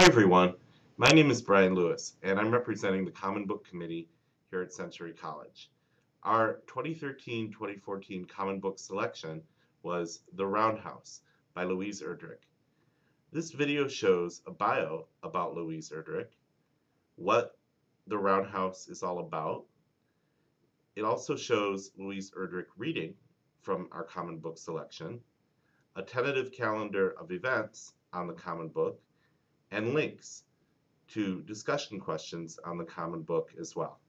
everyone, my name is Brian Lewis, and I'm representing the Common Book Committee here at Century College. Our 2013-2014 Common Book selection was The Roundhouse by Louise Erdrich. This video shows a bio about Louise Erdrich, what The Roundhouse is all about. It also shows Louise Erdrich reading from our Common Book selection, a tentative calendar of events on the Common Book, and links to discussion questions on the Common Book as well.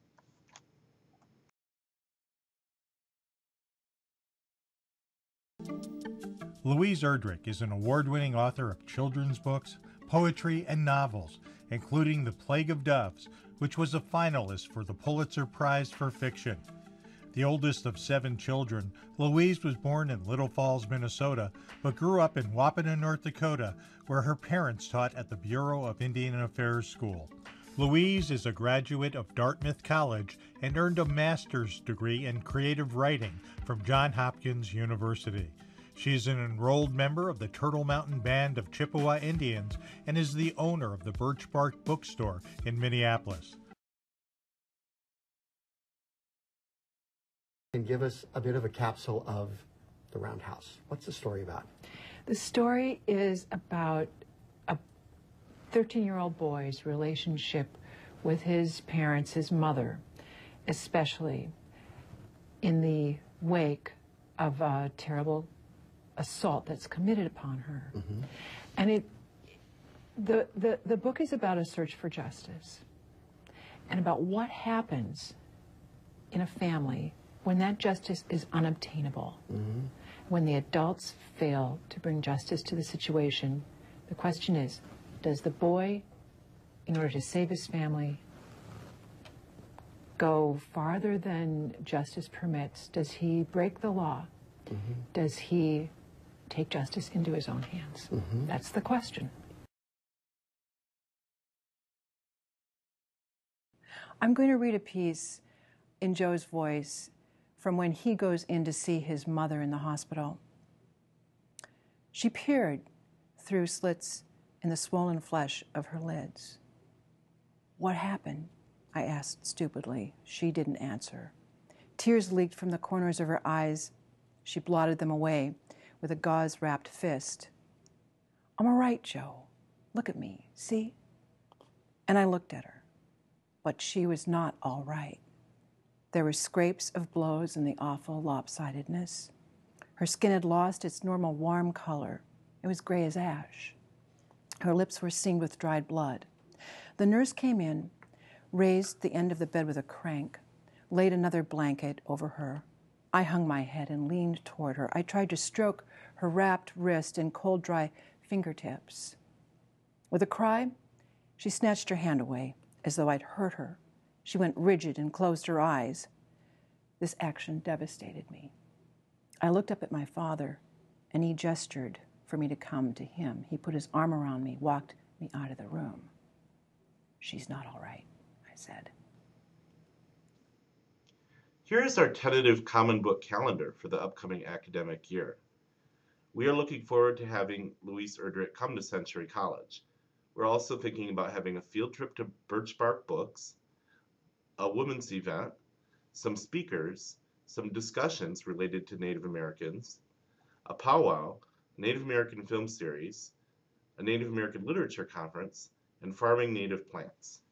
Louise Erdrich is an award-winning author of children's books, poetry, and novels, including The Plague of Doves, which was a finalist for the Pulitzer Prize for Fiction. The oldest of 7 children, Louise was born in Little Falls, Minnesota, but grew up in Wahpeton, North Dakota, where her parents taught at the Bureau of Indian Affairs School. Louise is a graduate of Dartmouth College and earned a master's degree in creative writing from Johns Hopkins University. She is an enrolled member of the Turtle Mountain Band of Chippewa Indians and is the owner of the Birch Bark Bookstore in Minneapolis. And give us a bit of a capsule of The Roundhouse. What's the story about? The story is about a 13-year-old boy's relationship with his parents, his mother, especially in the wake of a terrible assault that's committed upon her. Mm-hmm. And the book is about a search for justice and about what happens in a family when that justice is unobtainable. Mm-hmm. When the adults fail to bring justice to the situation, the question is, does the boy, in order to save his family, go farther than justice permits? Does he break the law? Mm-hmm. Does he take justice into his own hands? Mm-hmm. That's the question. I'm going to read a piece in Joe's voice from when he goes in to see his mother in the hospital. She peered through slits in the swollen flesh of her lids. "What happened?" I asked stupidly. She didn't answer. Tears leaked from the corners of her eyes. She blotted them away with a gauze-wrapped fist. "I'm all right, Joe. Look at me, see?" And I looked at her. But she was not all right. There were scrapes of blows and the awful lopsidedness. Her skin had lost its normal warm color. It was gray as ash. Her lips were seamed with dried blood. The nurse came in, raised the end of the bed with a crank, laid another blanket over her. I hung my head and leaned toward her. I tried to stroke her wrapped wrist and cold, dry fingertips. With a cry, she snatched her hand away, as though I'd hurt her. She went rigid and closed her eyes. This action devastated me. I looked up at my father, and he gestured for me to come to him. He put his arm around me, walked me out of the room. "She's not all right," I said. Here is our tentative Common Book calendar for the upcoming academic year. We are looking forward to having Louise Erdrich come to Century College. We're also thinking about having a field trip to Birch Bark Books, a women's event, some speakers, some discussions related to Native Americans, a powwow, Native American film series, a Native American literature conference, and farming native plants.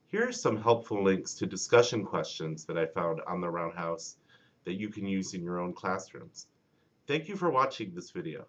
Here are some helpful links to discussion questions that I found on the Roundhouse that you can use in your own classrooms. Thank you for watching this video.